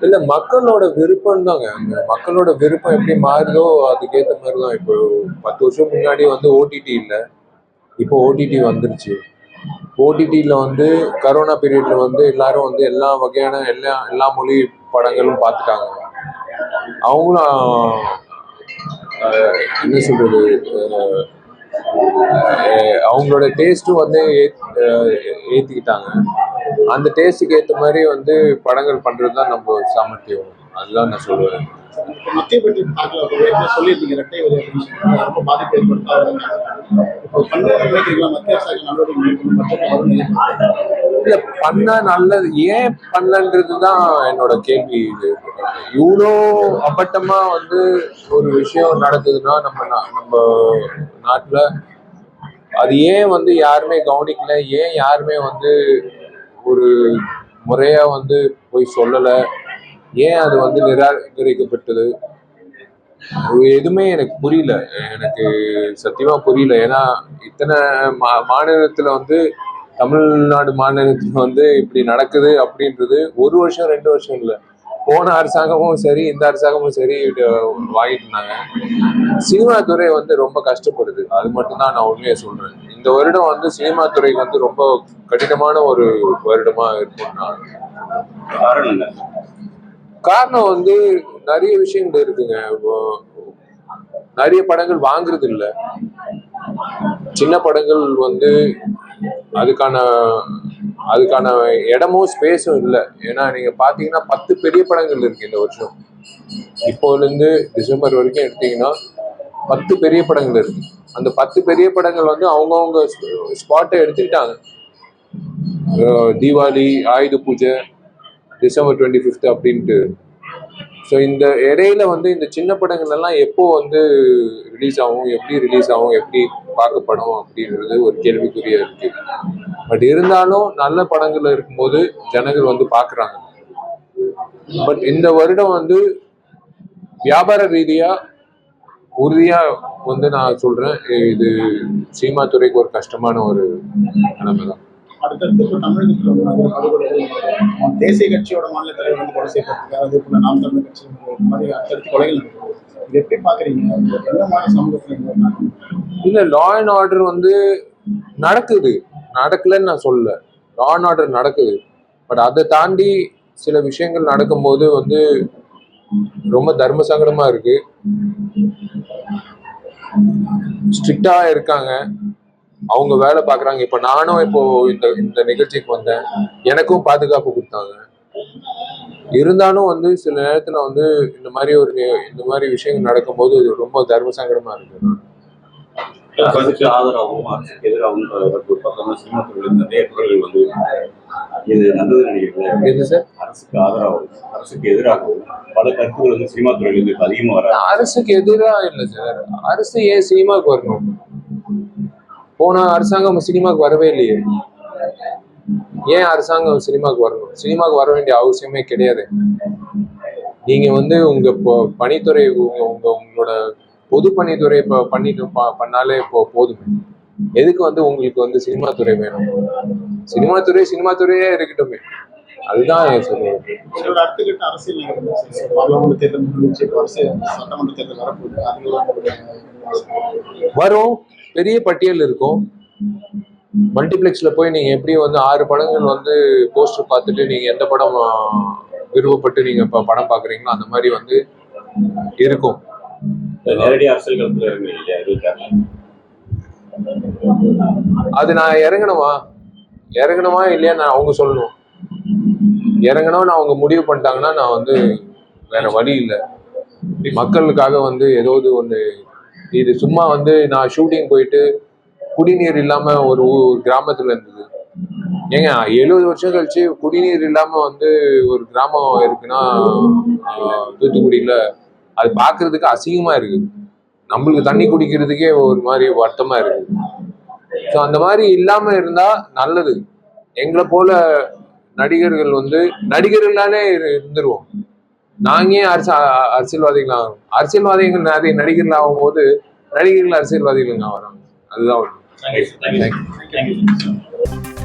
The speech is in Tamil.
இல்ல மக்களோட விருப்பம் தாங்க. மக்களோட விருப்பம் எப்படி மாறுதோ அதுக்கேற்ற மாதிரி தான். இப்போ 10 வருஷம் முன்னாடி வந்து ஓடிடி இல்லை, இப்போ ஓடிடி வந்துருச்சு. ஓடிடியில் வந்து கரோனா பீரியட்ல வந்து எல்லாரும் வந்து எல்லா வகையான எல்லா மொழி படங்களும் பார்த்துட்டாங்க. அவங்களும் என்ன சொல்றது, அவங்களோட டேஸ்ட்டும் வந்து ஏற்றிக்கிட்டாங்க. அந்த டேஸ்ட்டுக்கு ஏற்ற மாதிரி வந்து படங்கள் பண்ணுறது தான் நம்ம சாமர்த்தியம். அதுதான் நான் சொல்லுவேன். மத்திய பட்ஜெட் தாக்கல சொல்லியிருந்தீங்க, ரெட்டை வரி ரொம்ப பாதிப்பு ஏற்படுத்தாது. இல்ல பண்ணா நல்லது, ஏன் பண்ணலன்றதுதான் என்னோட கேள்வி. இது இவ்வளோ அப்பட்டமா வந்து ஒரு விஷயம் நடக்குதுன்னா நம்ம நாட்டுல அது ஏன் வந்து யாருமே கவனிக்கல, ஏன் யாருமே வந்து ஒரு முறையா வந்து போய் சொல்லல, ஏன் அது வந்து நிராகரிக்கப்பட்டது, எதுவுமே எனக்கு புரியல. எனக்கு சத்தியமா புரியல. ஏன்னா இத்தனை மாநிலத்துல வந்து தமிழ்நாடு மாநிலத்துல வந்து இப்படி நடக்குது அப்படின்றது 1 வருஷம் 2 வருஷம் இல்லை, போன அரசாங்கமும் சரி இந்த அரசாங்கமும் சரி வாங்கிட்டு இருந்தாங்க. சினிமா துறை வந்து ரொம்ப கஷ்டப்படுது, அது மட்டும்தான் நான் உண்மையை சொல்றேன். இந்த வருடம் வந்து சினிமா துறைக்கு வந்து ரொம்ப கடினமான ஒரு வருடமா இருக்கும். காரணம் வந்து நிறைய விஷயங்கள் இருக்குங்க. நிறைய படங்கள் வாங்குறது இல்ல, சின்ன படங்கள் வந்து அதுக்கான இடமும் ஸ்பேஸும் இல்லை. ஏன்னா நீங்க பாத்தீங்கன்னா 10 பெரிய படங்கள் இருக்கு இந்த வருஷம். இப்போல இருந்து டிசம்பர் வரைக்கும் எடுத்தீங்கன்னா 10 பெரிய படங்கள் இருக்கு. அந்த 10 பெரிய படங்கள் வந்து அவங்கவுங்க ஸ்பாட்டை எடுத்துக்கிட்டாங்க. தீபாவளி, ஆயுத பூஜை, டிசம்பர் 25 அப்படின்ட்டு. ஸோ இந்த இடையில வந்து இந்த சின்ன படங்கள் எல்லாம் எப்போ வந்து ரிலீஸ் ஆகும், எப்படி ரிலீஸ் ஆகும், எப்படி பார்க்கப்படும் அப்படின்றது ஒரு கேள்விக்குறியா இருக்கு. பட் இருந்தாலும் நல்ல படங்கள் இருக்கும்போது ஜனங்கள் வந்து பார்க்குறாங்க. பட் இந்த வருடம் வந்து வியாபார ரீதியா உறுதியா வந்து நான் சொல்றேன், இது சினிமா துறைக்கு ஒரு கஷ்டமான ஒரு நிலைமை தான். அடுத்தடுத்து தமிழகத்தில் தேசிய கட்சியோட மாநில தலைவர் வந்து கொலை செய்யப்பட்டிருக்காரு. அதே போல நாம் தமிழ் கட்சி மாதிரி அடுத்தடுத்து கொலைகள் நடக்குது. இது எப்படி பாக்குறீங்க? எந்த மாதிரி சமூகத்துல இல்ல, லா அண்ட் ஆர்டர் வந்து நடக்குது, நடக்கலன்னு நான் சொல்லல. லா அண்ட் ஆர்டர் நடக்குது. பட் அதை தாண்டி சில விஷயங்கள் நடக்கும்போது வந்து ரொம்ப தர்ம சங்கடமா இருக்கு. ஸ்ட்ரிக்டா இருக்காங்க, அவங்க வேலை பாக்குறாங்க. இப்ப நானும் இப்போ இந்த நிகழ்ச்சிக்கு வந்தேன், எனக்கும் பாதுகாப்பு கொடுத்தாங்க. இருந்தாலும் வந்து சில நேரத்துல வந்து இந்த மாதிரி விஷயங்கள் நடக்கும்போது ரொம்ப தர்ம சங்கடமா இருக்கு. அரசுக்கு ஆதரவாகவும் அரசுக்கு எதிராகவும் ஒரு பக்கம் சினிமா துறையில் நிறைய குரல்கள் வந்து இது நல்லது நினைக்கிறேன். எது சார்? அரசுக்கு ஆதரவாகவும் அரசுக்கு எதிராகவும் பல கருத்துக்கள் வந்து சினிமா துறையில இருந்து அதிகமா வர. அரசுக்கு எதிராக இல்லை சார், அரசு ஏன் சினிமாவுக்கு வரணும்? போன அரசாங்கம் சினிமாவுக்கு வரவே இல்லையே, ஏன் அரசாங்கம் சினிமாவுக்கு வரணும்? சினிமாவுக்கு வர வேண்டிய அவசியமே கிடையாது. நீங்க வந்து உங்க பணித்துறை உங்களோட பொது பணித்துறை பண்ணாலே போதுமே. எதுக்கு வந்து உங்களுக்கு வந்து சினிமா துறை வேணும்? சினிமா துறையே இருக்கட்டுமே, அதுதான் சொல்லுவேன். வரும், பெரிய பட்டியல் இருக்கும். மல்டிபிளெக்ஸ்ல போய் நீங்க எப்படி வந்து 6 படங்கள் வந்து போஸ்டர் பார்த்துட்டு நீங்க எந்த படம் விருப்பப்பட்டு நீங்க படம் பாக்குறீங்களோ அந்த மாதிரி வந்து இருக்கும். நேரடி அரசியல் களத்துல அது நான் இறங்கணுமா இல்லையா நான் அவங்க சொல்லணும். இறங்கணும்னு அவங்க முடிவு பண்ணிட்டாங்கன்னா நான் வந்து வேற வழி இல்லை. மக்களுக்காக வந்து ஏதாவது ஒண்ணு, இது சும்மா வந்து நான் ஷூட்டிங் போயிட்டு குடிநீர் இல்லாம ஒரு கிராமத்துல இருந்தது. ஏங்க 70 வருஷம் கழிச்சு குடிநீர் இல்லாம வந்து ஒரு கிராமம் இருக்குன்னா தூத்துக்குடியில, அது பாக்குறதுக்கு அசிங்கமா இருக்கு. நம்மளுக்கு தண்ணி குடிக்கிறதுக்கே ஒரு மாதிரி வருத்தமா இருக்கு. ஸோ அந்த மாதிரி இல்லாம இருந்தா நல்லது. எங்களை போல நடிகர்கள் வந்து நடிகர்களாலே இருந்துருவோம். நாங்க ஏன் அரசியல்வாதிகள் நிறைய நடிகர்கள் ஆகும் போது நடிகர்கள் அரசியல்வாதிகள் வராங்க. அதுதான். Thank you.